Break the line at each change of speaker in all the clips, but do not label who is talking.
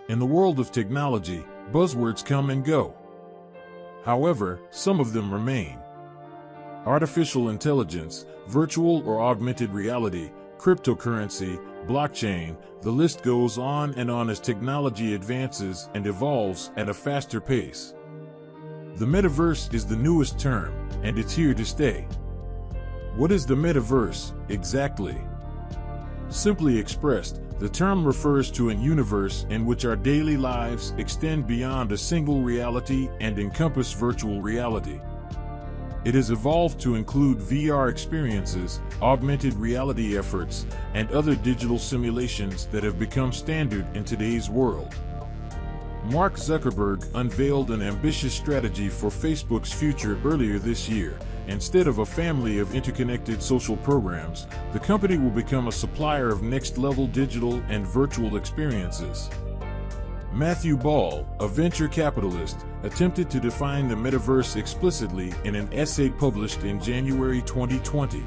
In the world of technology, buzzwords come and go. However, some of them remain. Artificial intelligence, virtual or augmented reality, cryptocurrency, blockchain, the list goes on as technology advances and evolves at a faster pace. The metaverse is the newest term, and it's here to stay. What is the metaverse, exactly? Simply expressed, the term refers to a universe in which our daily lives extend beyond a single reality and encompass virtual reality. It has evolved to include VR experiences, augmented reality efforts, and other digital simulations that have become standard in today's world. Mark Zuckerberg unveiled an ambitious strategy for Facebook's future earlier this year. Instead of a family of interconnected social programs, the company will become a supplier of next-level digital and virtual experiences. Matthew Ball, a venture capitalist, attempted to define the metaverse explicitly in an essay published in January 2020.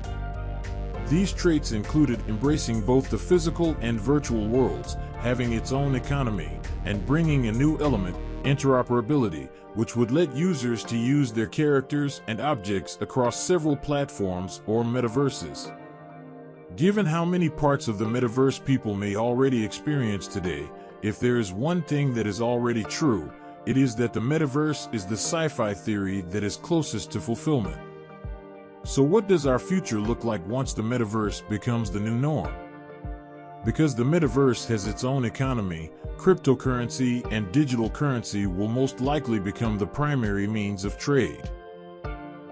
These traits included embracing both the physical and virtual worlds, having its own economy, and bringing a new element, interoperability, which would let users to use their characters and objects across several platforms or metaverses. Given how many parts of the metaverse people may already experience today, if there is one thing that is already true, it is that the metaverse is the sci-fi theory that is closest to fulfillment. So what does our future look like once the metaverse becomes the new norm? Because the metaverse has its own economy, cryptocurrency and digital currency will most likely become the primary means of trade.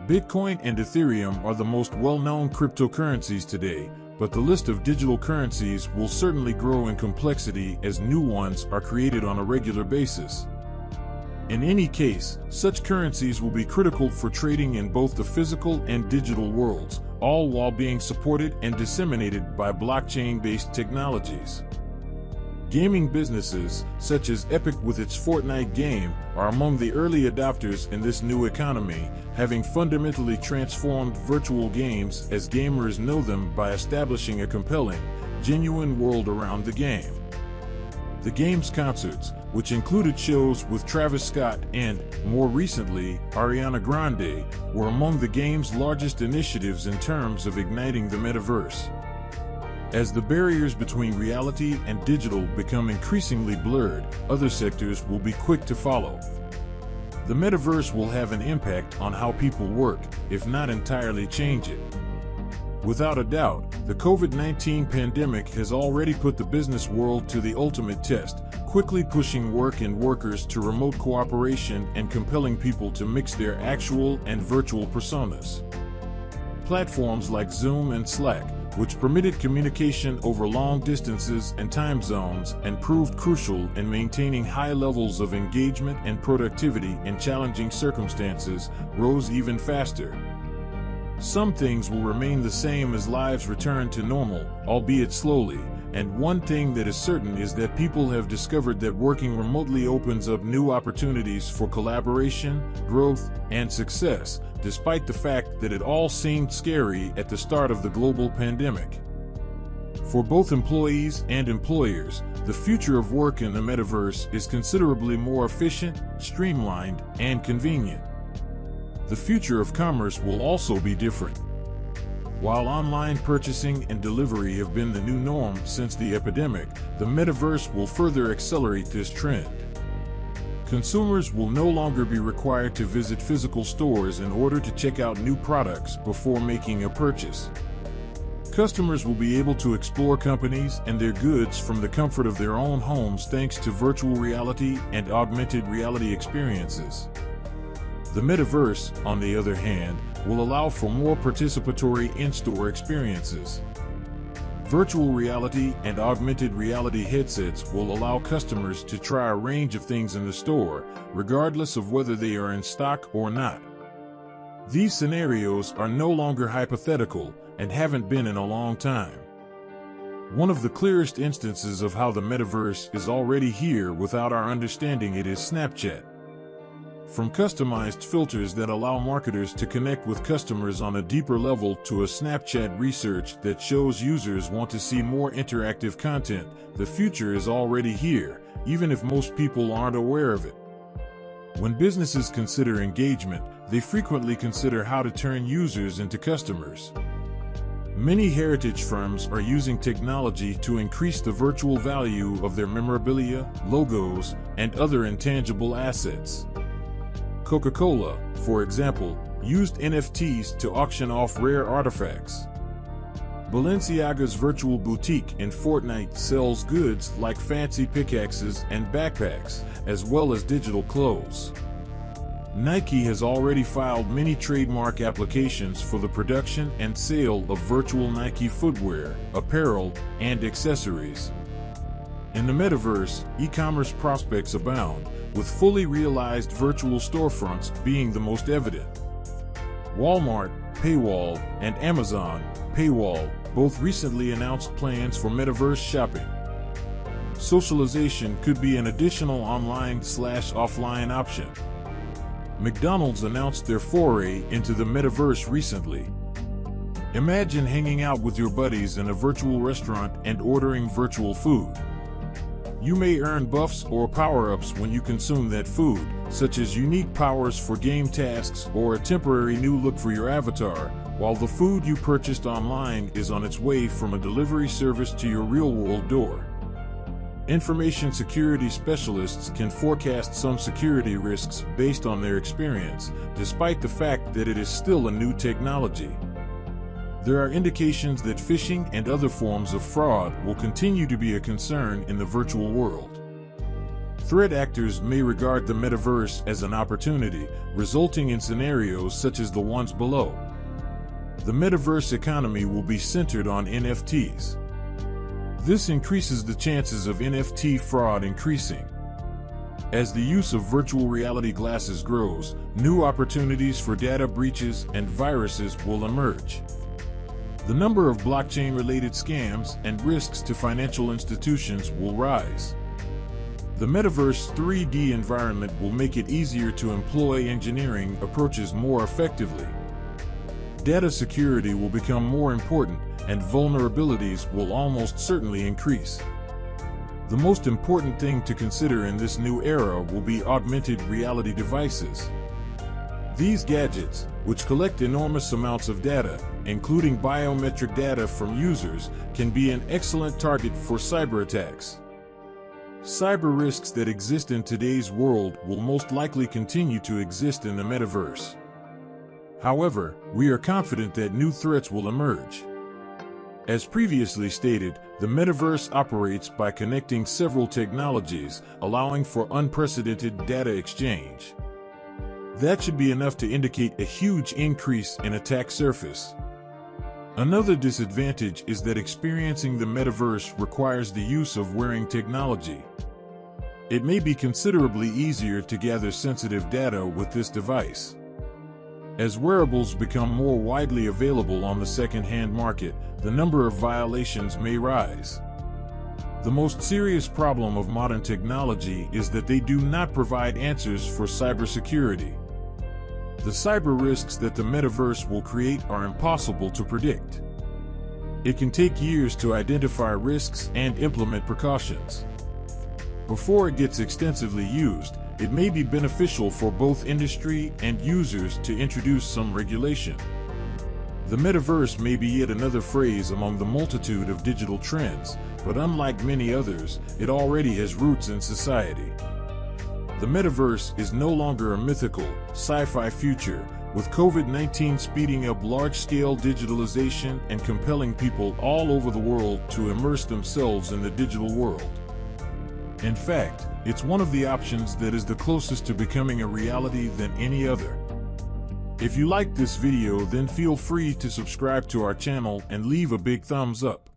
Bitcoin and Ethereum are the most well-known cryptocurrencies today, but the list of digital currencies will certainly grow in complexity as new ones are created on a regular basis. In any case, such currencies will be critical for trading in both the physical and digital worlds, all while being supported and disseminated by blockchain-based technologies. Gaming businesses, such as Epic with its Fortnite game, are among the early adopters in this new economy, having fundamentally transformed virtual games as gamers know them by establishing a compelling, genuine world around the game. The game's concerts, which included shows with Travis Scott and, more recently, Ariana Grande, were among the game's largest initiatives in terms of igniting the metaverse. As the barriers between reality and digital become increasingly blurred, other sectors will be quick to follow. The metaverse will have an impact on how people work, if not entirely change it. Without a doubt, the COVID-19 pandemic has already put the business world to the ultimate test, quickly pushing work and workers to remote cooperation and compelling people to mix their actual and virtual personas. Platforms like Zoom and Slack, which permitted communication over long distances and time zones and proved crucial in maintaining high levels of engagement and productivity in challenging circumstances, rose even faster. Some things will remain the same as lives return to normal, albeit slowly, and one thing that is certain is that people have discovered that working remotely opens up new opportunities for collaboration, growth, and success, despite the fact that it all seemed scary at the start of the global pandemic. For both employees and employers, the future of work in the metaverse is considerably more efficient, streamlined, and convenient. The future of commerce will also be different. While online purchasing and delivery have been the new norm since the epidemic, the metaverse will further accelerate this trend. Consumers will no longer be required to visit physical stores in order to check out new products before making a purchase. Customers will be able to explore companies and their goods from the comfort of their own homes thanks to virtual reality and augmented reality experiences. The metaverse, on the other hand, will allow for more participatory in-store experiences. Virtual reality and augmented reality headsets will allow customers to try a range of things in the store, regardless of whether they are in stock or not. These scenarios are no longer hypothetical and haven't been in a long time. One of the clearest instances of how the metaverse is already here without our understanding it is Snapchat. From customized filters that allow marketers to connect with customers on a deeper level to a Snapchat research that shows users want to see more interactive content, the future is already here, even if most people aren't aware of it. When businesses consider engagement, they frequently consider how to turn users into customers. Many heritage firms are using technology to increase the virtual value of their memorabilia, logos, and other intangible assets. Coca-Cola, for example, used NFTs to auction off rare artifacts. Balenciaga's virtual boutique in Fortnite sells goods like fancy pickaxes and backpacks, as well as digital clothes. Nike has already filed many trademark applications for the production and sale of virtual Nike footwear, apparel, and accessories. In the metaverse, e-commerce prospects abound, with fully realized virtual storefronts being the most evident. Walmart, Paywall, and Amazon, Paywall, both recently announced plans for metaverse shopping. Socialization could be an additional online/offline option. McDonald's announced their foray into the metaverse recently. Imagine hanging out with your buddies in a virtual restaurant and ordering virtual food. You may earn buffs or power-ups when you consume that food, such as unique powers for game tasks or a temporary new look for your avatar, while the food you purchased online is on its way from a delivery service to your real-world door. Information security specialists can forecast some security risks based on their experience, despite the fact that it is still a new technology. There are indications that phishing and other forms of fraud will continue to be a concern in the virtual world. Threat actors may regard the metaverse as an opportunity, resulting in scenarios such as the ones below. The metaverse economy will be centered on NFTs. This increases the chances of NFT fraud increasing. As the use of virtual reality glasses grows, new opportunities for data breaches and viruses will emerge. The number of blockchain-related scams and risks to financial institutions will rise. The Metaverse 3D environment will make it easier to employ engineering approaches more effectively. Data security will become more important, and vulnerabilities will almost certainly increase. The most important thing to consider in this new era will be augmented reality devices. These gadgets, which collect enormous amounts of data, including biometric data from users, can be an excellent target for cyber attacks. Cyber risks that exist in today's world will most likely continue to exist in the metaverse. However, we are confident that new threats will emerge. As previously stated, the metaverse operates by connecting several technologies, allowing for unprecedented data exchange. That should be enough to indicate a huge increase in attack surface. Another disadvantage is that experiencing the metaverse requires the use of wearing technology. It may be considerably easier to gather sensitive data with this device. As wearables become more widely available on the second-hand market, the number of violations may rise. The most serious problem of modern technology is that they do not provide answers for cybersecurity. The cyber risks that the metaverse will create are impossible to predict. It can take years to identify risks and implement precautions. Before it gets extensively used, it may be beneficial for both industry and users to introduce some regulation. The metaverse may be yet another phrase among the multitude of digital trends, but unlike many others, it already has roots in society. The metaverse is no longer a mythical, sci-fi future, with COVID-19 speeding up large-scale digitalization and compelling people all over the world to immerse themselves in the digital world. In fact, it's one of the options that is the closest to becoming a reality than any other. If you liked this video, then feel free to subscribe to our channel and leave a big thumbs up.